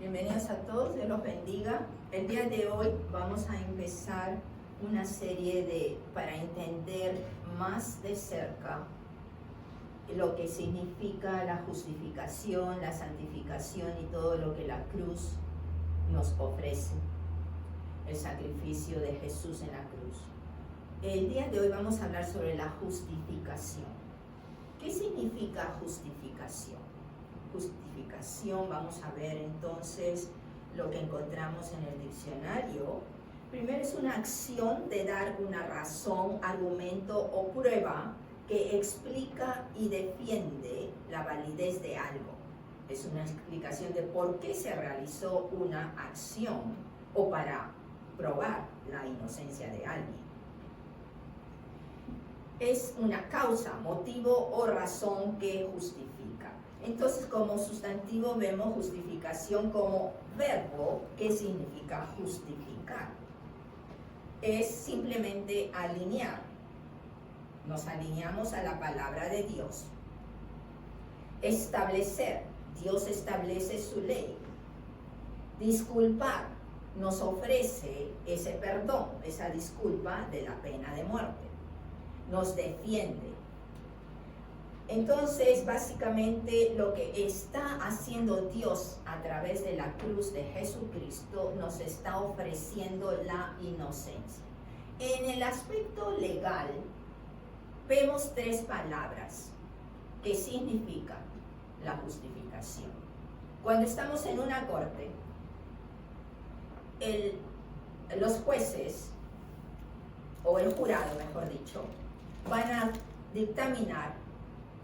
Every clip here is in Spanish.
Bienvenidos a todos, Dios los bendiga. El día de hoy vamos a empezar una serie para entender más de cerca lo que significa la justificación, la santificación y todo lo que la cruz nos ofrece, el sacrificio de Jesús en la cruz. El día de hoy vamos a hablar sobre la justificación. ¿Qué significa justificación? Justificación, vamos a ver entonces lo que encontramos en el diccionario. Primero es una acción de dar una razón, argumento o prueba que explica y defiende la validez de algo. Es una explicación de por qué se realizó una acción o para probar la inocencia de alguien. Es una causa, motivo o razón que justifica. Entonces, como sustantivo vemos justificación como verbo. ¿Qué significa justificar? Es simplemente alinear. Nos alineamos a la palabra de Dios. Establecer. Dios establece su ley. Disculpar. Nos ofrece ese perdón, esa disculpa de la pena de muerte. Nos defiende. Entonces, básicamente, lo que está haciendo Dios a través de la cruz de Jesucristo nos está ofreciendo la inocencia. En el aspecto legal, vemos tres palabras que significan la justificación. Cuando estamos en una corte, los jueces, o el jurado, mejor dicho, van a dictaminar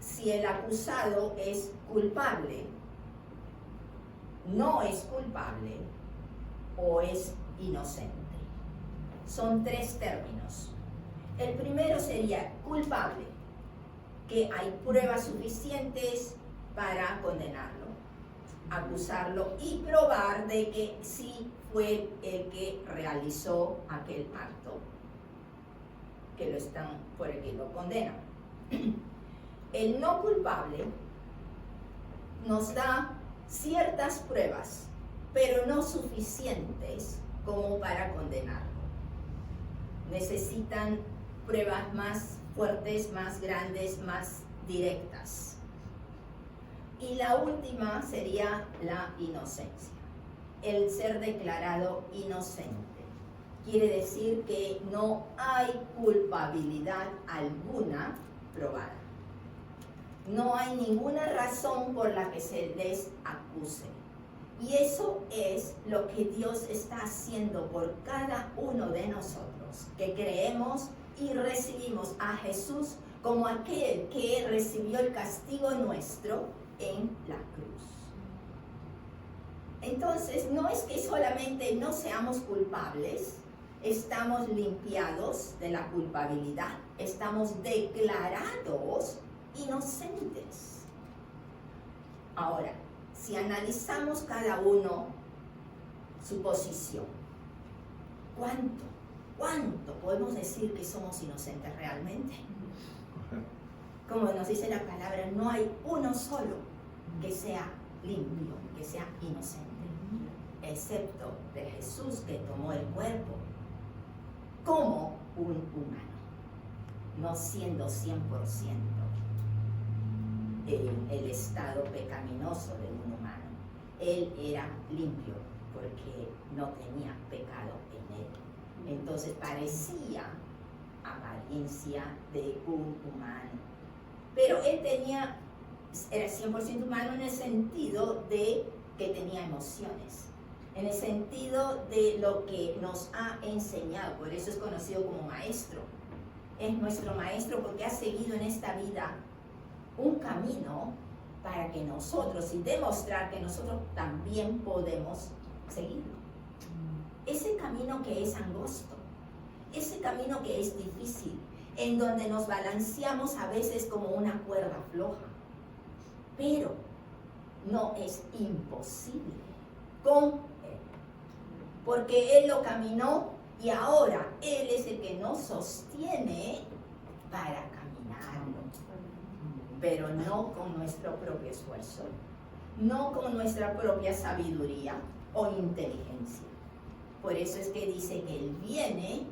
si el acusado es culpable, no es culpable o es inocente. Son tres términos. El primero sería culpable, que hay pruebas suficientes para condenarlo, acusarlo y probar de que sí fue el que realizó aquel acto por el que lo condenan. El no culpable nos da ciertas pruebas, pero no suficientes como para condenarlo. Necesitan pruebas más fuertes, más grandes, más directas. Y la última sería la inocencia, el ser declarado inocente. Quiere decir que no hay culpabilidad alguna probada. No hay ninguna razón por la que se les acuse. Y eso es lo que Dios está haciendo por cada uno de nosotros, que creemos y recibimos a Jesús como aquel que recibió el castigo nuestro en la cruz. Entonces, no es que solamente no seamos culpables, estamos limpiados de la culpabilidad, estamos declarados inocentes. Ahora, si analizamos cada uno su posición, ¿cuánto podemos decir que somos inocentes realmente? Como nos dice la palabra, no hay uno solo que sea limpio, que sea inocente, excepto de Jesús, que tomó el cuerpo como un humano, no siendo 100% el estado pecaminoso de un humano. Él era limpio porque no tenía pecado en él. Entonces parecía apariencia de un humano. Pero él era 100% humano en el sentido de que tenía emociones, en el sentido de lo que nos ha enseñado. Por eso es conocido como maestro. Es nuestro maestro porque ha seguido en esta vida un camino para que nosotros, y demostrar que nosotros también podemos seguirlo. Ese camino que es angosto, ese camino que es difícil, en donde nos balanceamos a veces como una cuerda floja, pero no es imposible con Él, porque Él lo caminó y ahora Él es el que nos sostiene para caminarlo, pero no con nuestro propio esfuerzo, no con nuestra propia sabiduría o inteligencia. Por eso es que dice que Él viene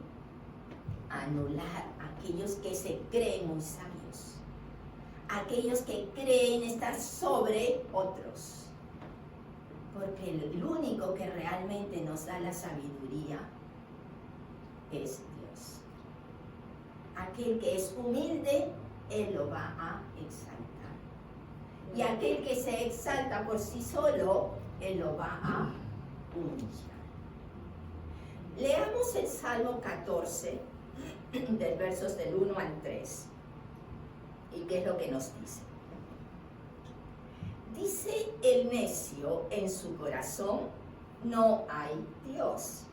a anular a aquellos que se creen muy sabios, aquellos que creen estar sobre otros. Porque el único que realmente nos da la sabiduría es Dios. Aquel que es humilde, Él lo va a exaltar. Y aquel que se exalta por sí solo, Él lo va a humillar. Leamos el Salmo 14, del versos del 1 al 3. ¿Y qué es lo que nos dice? Dice el necio en su corazón, no hay Dios.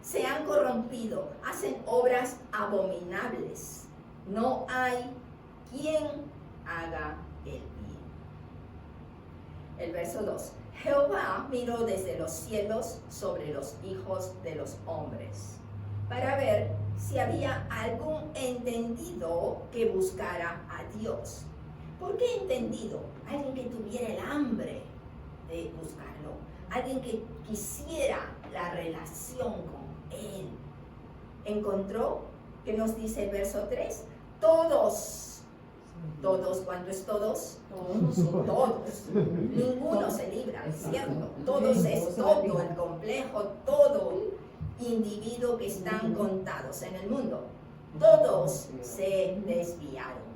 Se han corrompido, hacen obras abominables. No hay quien haga el bien. El verso 2. Jehová miró desde los cielos sobre los hijos de los hombres, para ver si había algún entendido que buscara a Dios. ¿Por qué entendido? Alguien que tuviera el hambre de buscarlo, alguien que quisiera la relación con Él. Encontró, ¿qué nos dice el verso 3? Todos, ¿cuánto es todos? Todos. Ninguno se libra, ¿es cierto? Todos es todo el complejo, todo individuo que están contados en el mundo. Todos se desviaron.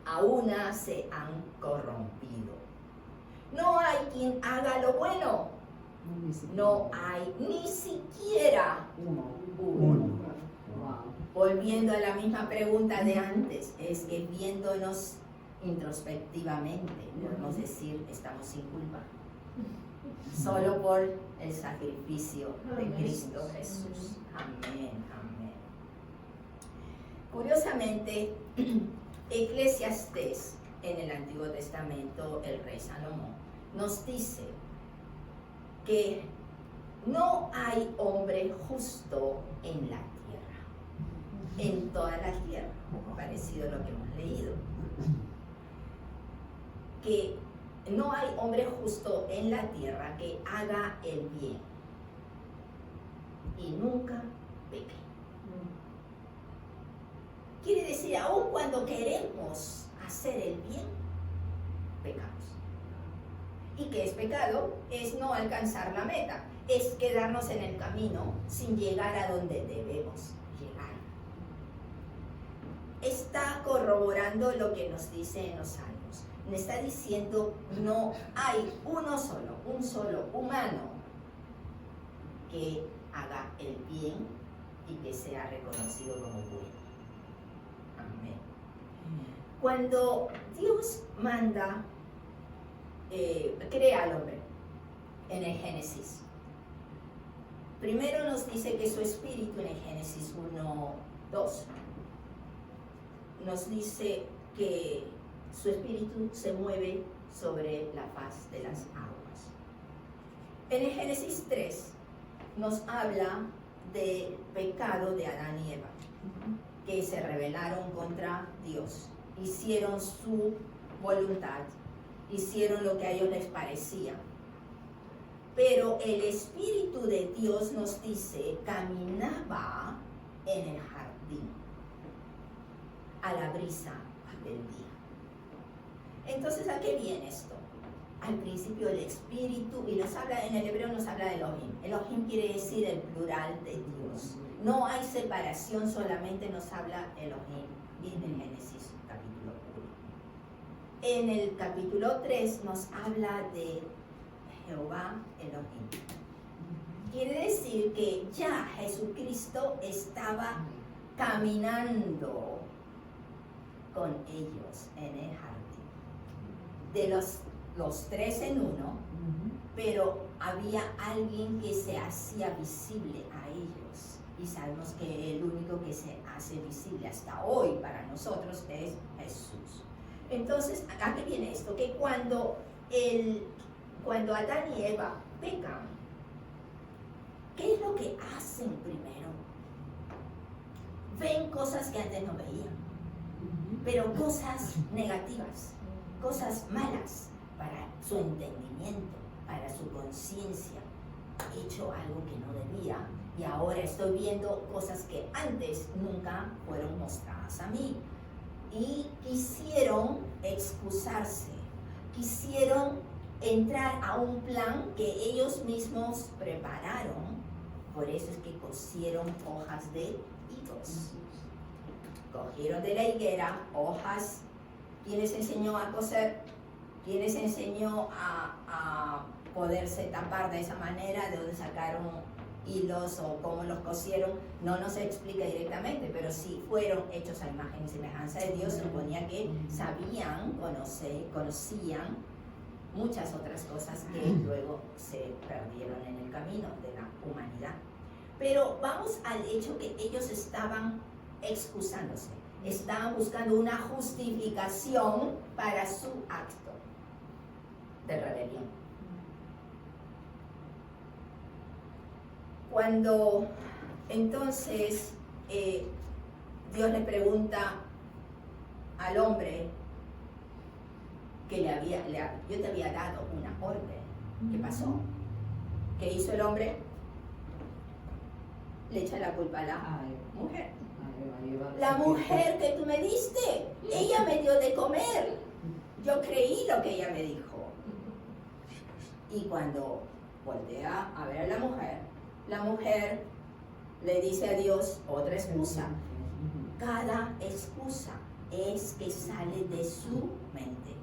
A una se han corrompido. No hay quien haga lo bueno. No hay ni siquiera uno. Volviendo a la misma pregunta de antes, es que viéndonos introspectivamente, podemos decir, estamos sin culpa. Solo por el sacrificio de Cristo Jesús. Amén, amén. Curiosamente, Eclesiastés, en el Antiguo Testamento, el rey Salomón, nos dice que no hay hombre justo en la tierra, en toda la tierra, parecido a lo que hemos leído. Que no hay hombre justo en la tierra que haga el bien y nunca peque. Quiere decir, aun cuando queremos hacer el bien, pecamos. ¿Y qué es pecado? Es no alcanzar la meta, es quedarnos en el camino sin llegar a donde debemos llegar. Está corroborando lo que nos dice en los Salmos. Me está diciendo, no hay un solo humano que haga el bien y que sea reconocido como bueno. Amén. Cuando Dios manda, crea al hombre en el Génesis, primero nos dice que su espíritu en el Génesis 1:2 nos dice que su espíritu se mueve sobre la faz de las aguas. En el Génesis 3 nos habla del pecado de Adán y Eva, que se rebelaron contra Dios, hicieron su voluntad, hicieron lo que a ellos les parecía. Pero el Espíritu de Dios nos dice, caminaba en el jardín, a la brisa del día. Entonces, ¿a qué viene esto? Al principio el Espíritu, y nos habla, en el hebreo nos habla de Elohim. Elohim quiere decir el plural de Dios. No hay separación, solamente nos habla Elohim en el Génesis capítulo 1. En el capítulo 3 nos habla de Jehová Elohim. Quiere decir que ya Jesucristo estaba caminando con ellos en el jardín. De los tres en uno, pero había alguien que se hacía visible a ellos. Y sabemos que el único que se hace visible hasta hoy para nosotros es Jesús. Entonces, ¿a qué viene esto? Que cuando Adán y Eva pecan, ¿qué es lo que hacen primero? Ven cosas que antes no veían, pero cosas negativas, cosas malas, para su entendimiento, para su conciencia. He hecho algo que no debía y ahora estoy viendo cosas que antes nunca fueron mostradas a mí. Y quisieron excusarse, quisieron entrar a un plan que ellos mismos prepararon. Por eso es que cosieron hojas de higos. Cogieron de la higuera hojas. ¿Quién les enseñó a coser? ¿Quién les enseñó a poderse tapar de esa manera? ¿De dónde sacaron hilos o cómo los cosieron? No nos explica directamente, pero si fueron hechos a imagen y semejanza de Dios, suponía que sabían, conocían muchas otras cosas que luego se perdieron en el camino de la humanidad. Pero vamos al hecho que ellos estaban excusándose, estaban buscando una justificación para su acto de rebelión. Cuando entonces Dios le pregunta al hombre que yo te había dado una orden, ¿qué pasó? ¿Qué hizo el hombre? Le echa la culpa a la mujer. La mujer que tú me diste, ella me dio de comer. Yo creí lo que ella me dijo. Y cuando voltea a ver a la mujer le dice a Dios otra excusa. Cada excusa es que sale de su mente,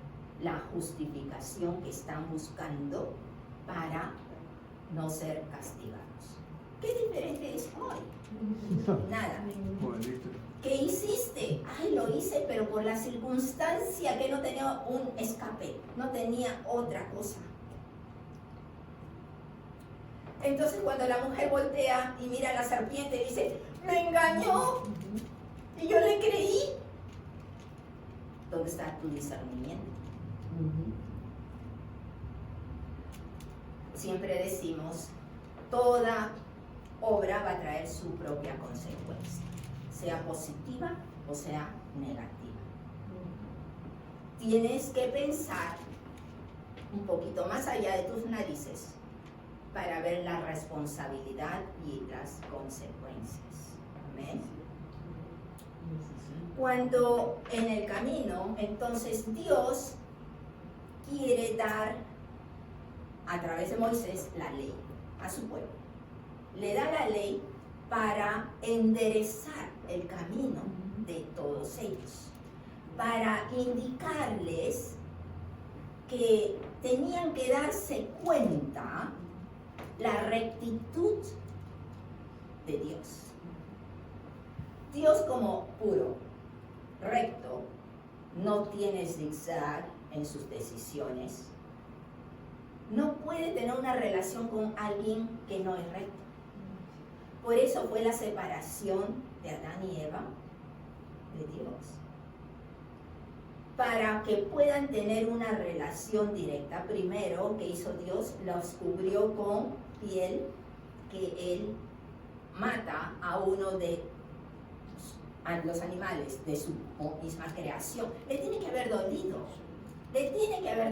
la justificación que están buscando para no ser castigados. ¿Qué diferente es hoy? Nada. ¿Qué hiciste? Ay, lo hice, pero por la circunstancia que no tenía un escape, no tenía otra cosa. Entonces cuando la mujer voltea y mira a la serpiente y dice, me engañó y yo le creí. ¿Dónde está tu discernimiento? Siempre decimos, toda obra va a traer su propia consecuencia, sea positiva o sea negativa. Tienes que pensar un poquito más allá de tus narices para ver la responsabilidad y las consecuencias. Amén. Cuando en el camino, entonces Dios quiere dar a través de Moisés la ley a su pueblo. Le da la ley para enderezar el camino de todos ellos, para indicarles que tenían que darse cuenta la rectitud de Dios. Dios como puro, recto, no tiene zigzag en sus decisiones. No puede tener una relación con alguien que no es recto. Por eso fue la separación de Adán y Eva de Dios. Para que puedan tener una relación directa, primero que hizo Dios, los cubrió con piel que Él mata a uno de los animales de su misma creación. Le tiene que haber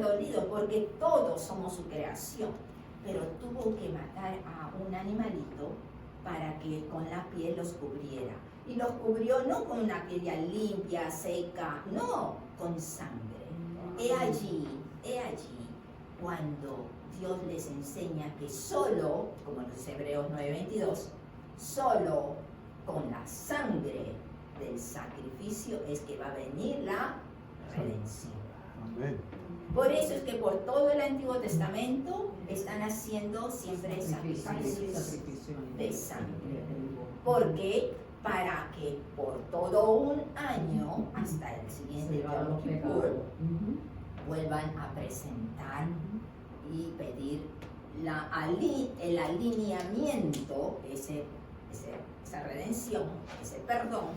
dolido, porque todos somos su creación, pero tuvo que matar a un animalito para que con la piel los cubriera. Y los cubrió no con una piel ya limpia, seca, no, con sangre. He allí cuando Dios les enseña que solo, como en los Hebreos 9:22, solo con la sangre del sacrificio es que va a venir la redención. Amén. Por eso es que por todo el Antiguo Testamento están haciendo siempre sacrificios de sangre. Porque para que por todo un año, hasta el siguiente Yom Kippur, vuelvan a presentar y pedir el alineamiento, esa redención, ese perdón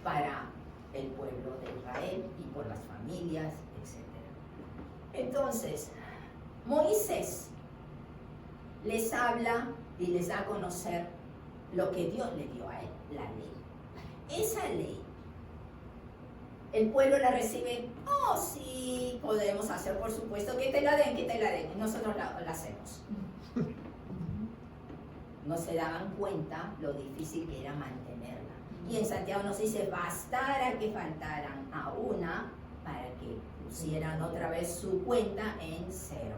para el pueblo de Israel y por las familias, etc. Entonces, Moisés les habla y les da a conocer lo que Dios le dio a él, la ley. Esa ley El pueblo la recibe, oh sí, podemos hacer, por supuesto, que te la den, nosotros la hacemos. No se daban cuenta lo difícil que era mantenerla. Y en Santiago nos dice, bastara que faltaran a una para que pusieran otra vez su cuenta en cero.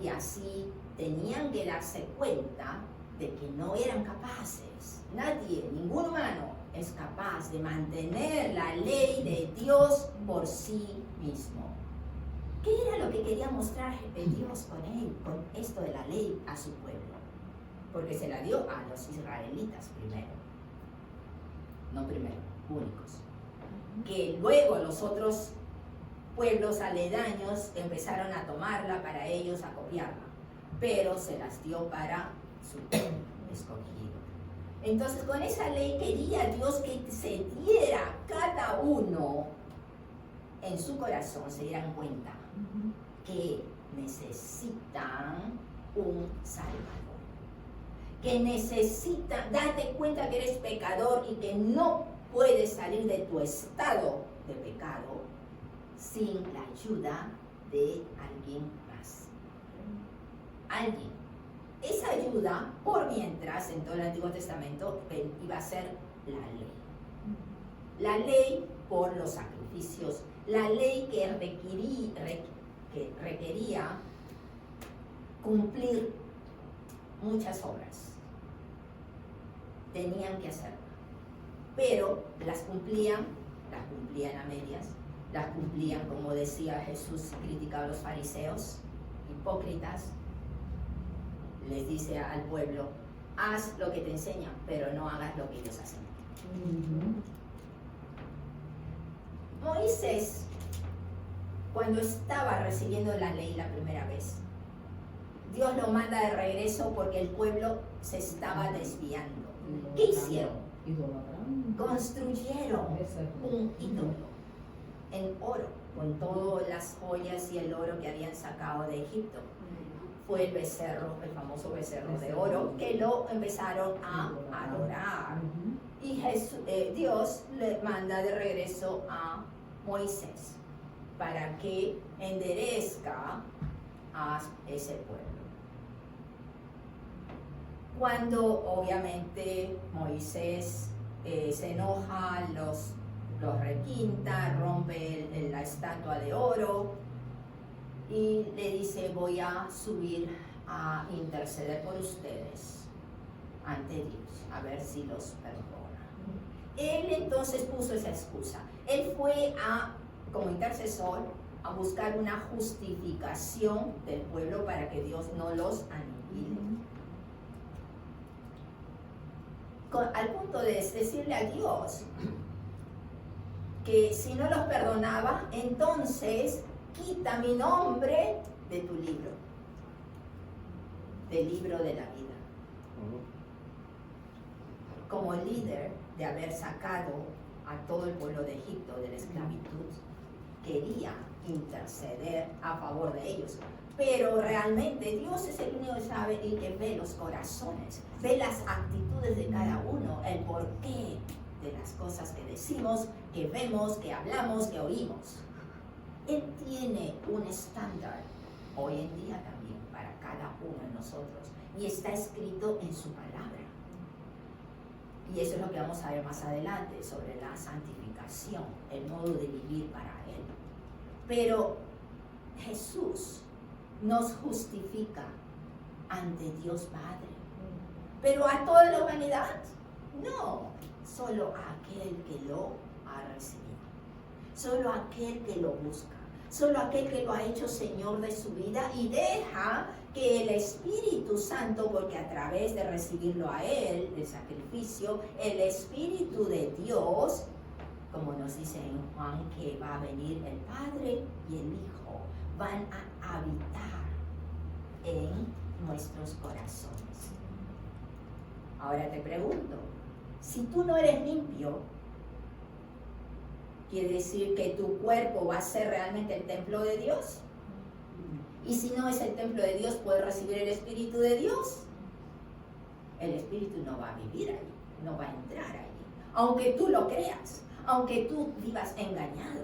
Y así tenían que darse cuenta de que no eran capaces. Nadie, ningún humano, es capaz de mantener la ley de Dios por sí mismo. ¿Qué era lo que quería mostrar Dios con esto de la ley a su pueblo? Porque se la dio a los israelitas primero. No primero, únicos. Que luego los otros pueblos aledaños empezaron a tomarla para ellos, a copiarla. Pero se las dio para su pueblo escogido. Entonces, con esa ley quería Dios que se diera cada uno en su corazón, se dieran cuenta que necesitan un Salvador. Que necesitan, date cuenta que eres pecador y que no puedes salir de tu estado de pecado sin la ayuda de alguien más. Alguien. Esa ayuda, por mientras, en todo el Antiguo Testamento, iba a ser la ley. La ley por los sacrificios, la ley que requería cumplir muchas obras. Tenían que hacerlo. Pero las cumplían a medias, las cumplían, como decía Jesús, criticaba a los fariseos, hipócritas. Les dice al pueblo, haz lo que te enseñan, pero no hagas lo que ellos hacen. Moisés, cuando estaba recibiendo la ley la primera vez, Dios lo manda de regreso porque el pueblo se estaba desviando. ¿Qué hicieron? Construyeron un ídolo en oro, con todas las joyas y el oro que habían sacado de Egipto. Fue el becerro, el famoso becerro de oro, que lo empezaron a adorar. Y Dios le manda de regreso a Moisés para que enderezca a ese pueblo. Cuando obviamente Moisés se enoja, los requinta, rompe la estatua de oro, y le dice, voy a subir a interceder por ustedes ante Dios, a ver si los perdona. Él entonces puso esa excusa. Él fue como intercesor, a buscar una justificación del pueblo para que Dios no los aniquile. Al punto de decirle a Dios que si no los perdonaba, entonces quita mi nombre de tu libro, del libro de la vida. Como líder de haber sacado a todo el pueblo de Egipto de la esclavitud, quería interceder a favor de ellos. Pero realmente Dios es el único que sabe y que ve los corazones, ve las actitudes de cada uno, el porqué de las cosas que decimos, que vemos, que hablamos, que oímos. Él tiene un estándar hoy en día también para cada uno de nosotros y está escrito en su palabra. Y eso es lo que vamos a ver más adelante sobre la santificación, el modo de vivir para Él. Pero Jesús nos justifica ante Dios Padre. Pero a toda la humanidad, no, solo a aquel que lo ha recibido, solo a aquel que lo busca, solo aquel que lo ha hecho Señor de su vida y deja que el Espíritu Santo, porque a través de recibirlo a Él, el sacrificio, el Espíritu de Dios, como nos dice en Juan, que va a venir el Padre y el Hijo, van a habitar en nuestros corazones. Ahora te pregunto, si tú no eres limpio, ¿quiere decir que tu cuerpo va a ser realmente el templo de Dios? Y si no es el templo de Dios, ¿puede recibir el Espíritu de Dios? El Espíritu no va a vivir ahí, no va a entrar ahí. Aunque tú lo creas, aunque tú vivas engañado.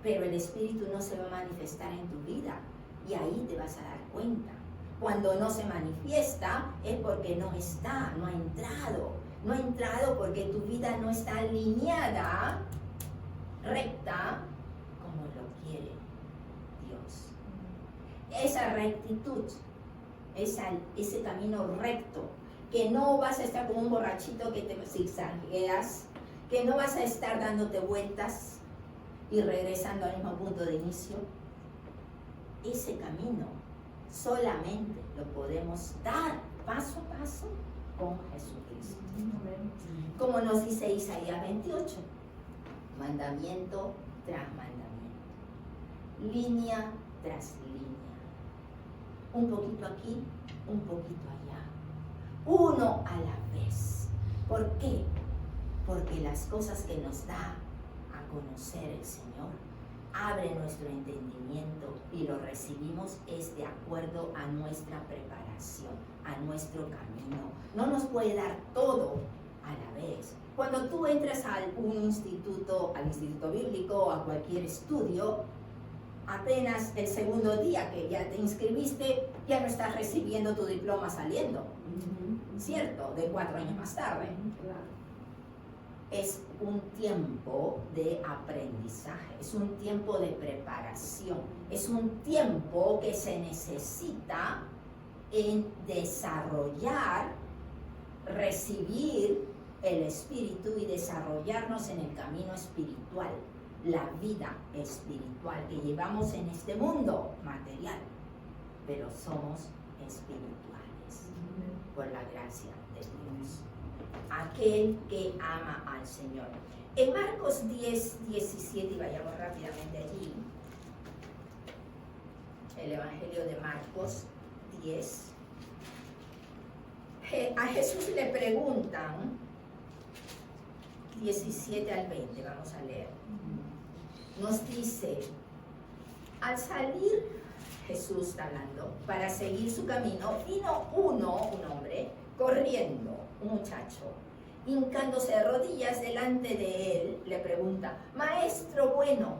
Pero el Espíritu no se va a manifestar en tu vida y ahí te vas a dar cuenta. Cuando no se manifiesta es porque no está, no ha entrado. No ha entrado porque tu vida no está alineada, recta, como lo quiere Dios. Esa rectitud, ese camino recto, que no vas a estar como un borrachito que te zigzagueas, que no vas a estar dándote vueltas y regresando al mismo punto de inicio. Ese camino solamente lo podemos dar paso a paso con Jesucristo. Como nos dice Isaías 28, mandamiento tras mandamiento, línea tras línea, un poquito aquí, un poquito allá, uno a la vez. ¿Por qué? Porque las cosas que nos da a conocer el Señor abre nuestro entendimiento y lo recibimos es de acuerdo a nuestra preparación, a nuestro camino. No nos puede dar todo a la vez. Cuando tú entras a un instituto, al instituto bíblico o a cualquier estudio, apenas el segundo día que ya te inscribiste, ya no estás recibiendo tu diploma saliendo, ¿cierto? De 4 años más tarde. Es un tiempo de aprendizaje, es un tiempo de preparación, es un tiempo que se necesita en desarrollar, recibir el Espíritu y desarrollarnos en el camino espiritual, la vida espiritual que llevamos en este mundo material, pero somos espirituales por la gracia de Dios. Aquel que ama al Señor. En Marcos 10, 17, y vayamos rápidamente allí, el Evangelio de Marcos 10, a Jesús le preguntan, 17 al 20, vamos a leer. Nos dice, al salir Jesús está hablando, para seguir su camino, vino un hombre, corriendo, un muchacho, hincándose de rodillas delante de él, le pregunta, Maestro bueno,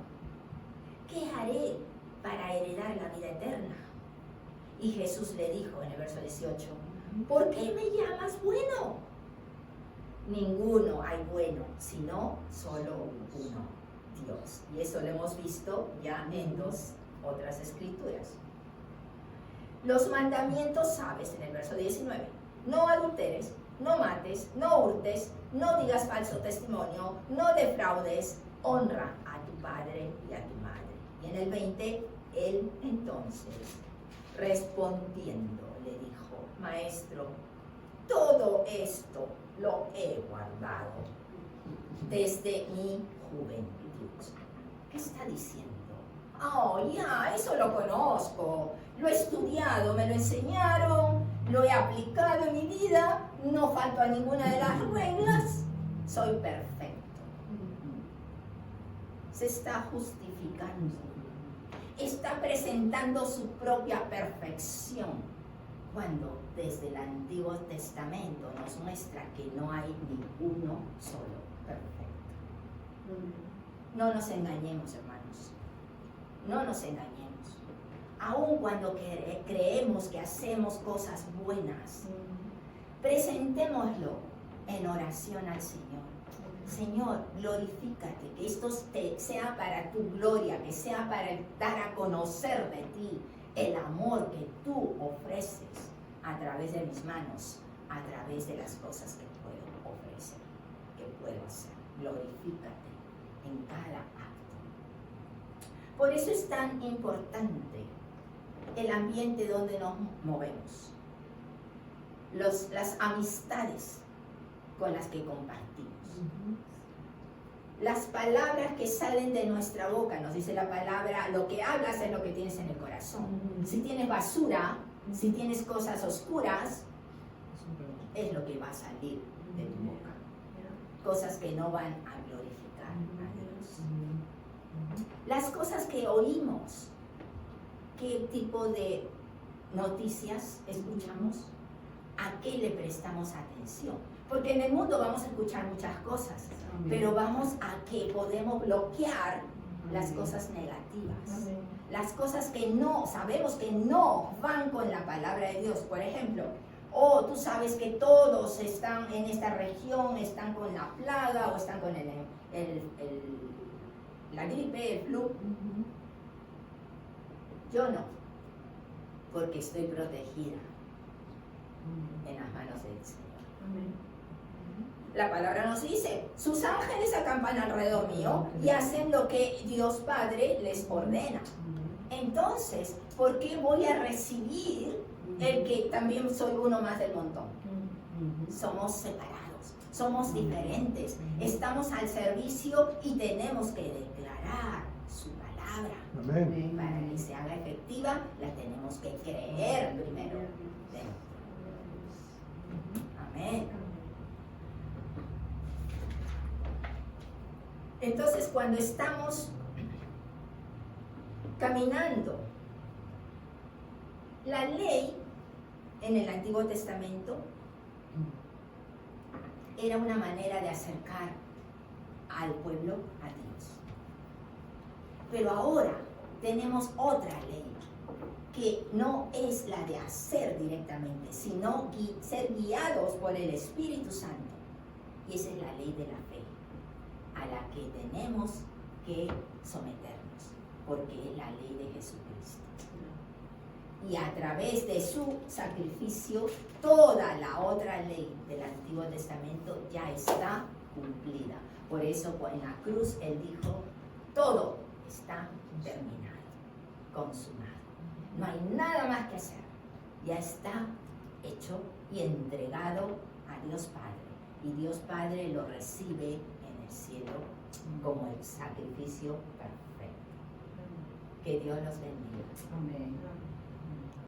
¿qué haré para heredar la vida eterna? Y Jesús le dijo en el verso 18, ¿por qué me llamas bueno? Ninguno hay bueno, sino solo uno, Dios. Y eso lo hemos visto ya en 2 otras escrituras. Los mandamientos sabes en el verso 19. No adulteres, no mates, no hurtes, no digas falso testimonio, no defraudes, honra a tu padre y a tu madre. Y en el 20, él entonces, respondiendo, le dijo, Maestro, todo esto lo he guardado desde mi juventud. ¿Qué está diciendo? Oh, ya, eso lo conozco, lo he estudiado, me lo enseñaron, lo he aplicado en mi vida, no falto a ninguna de las reglas, soy perfecto. Se está justificando, está presentando su propia perfección, cuando desde el Antiguo Testamento nos muestra que no hay ninguno solo perfecto. No nos engañemos, hermanos, no nos engañemos. Aun cuando creemos que hacemos cosas buenas, presentémoslo en oración al Señor. Señor, glorifícate, que esto sea para tu gloria, que sea para dar a conocer de ti el amor que tú ofreces a través de mis manos, a través de las cosas que puedo ofrecer, que puedo hacer. Glorifícate en cada acto. Por eso es tan importante el ambiente donde nos movemos, las amistades con las que compartimos, las palabras que salen de nuestra boca. Nos dice la palabra, lo que hablas es lo que tienes en el corazón. Si tienes basura, si tienes cosas oscuras, es lo que va a salir de tu boca. Cosas que no van a glorificar a Dios. Las cosas que oímos, ¿qué tipo de noticias escuchamos? ¿A qué le prestamos atención? Porque en el mundo vamos a escuchar muchas cosas, Amén. pero vamos a que podemos bloquear las cosas negativas. Amén. Las cosas que no, sabemos que no van con la palabra de Dios. Por ejemplo, tú sabes que todos están en esta región, están con la plaga o están con la gripe, el flu. Yo no, porque estoy protegida en las manos del Señor. Amén. La palabra nos dice, sus ángeles acampan alrededor mío y hacen lo que Dios Padre les ordena. Entonces, ¿por qué voy a recibir el que también soy uno más del montón? Somos separados, somos diferentes, estamos al servicio y tenemos que declarar su palabra. Amén. Para que se haga efectiva, la tenemos que creer primero. Amén. Entonces, cuando estamos caminando, la ley en el Antiguo Testamento era una manera de acercar al pueblo a Dios. Pero ahora tenemos otra ley que no es la de hacer directamente, sino ser guiados por el Espíritu Santo. Y esa es la ley de la fe, a la que tenemos que someternos, porque es la ley de Jesucristo. Y a través de su sacrificio, toda la otra ley del Antiguo Testamento ya está cumplida. Por eso en la cruz Él dijo, todo está terminado, consumado. No hay nada más que hacer. Ya está hecho y entregado a Dios Padre. Y Dios Padre lo recibe en el cielo como el sacrificio perfecto. Que Dios los bendiga. Amén.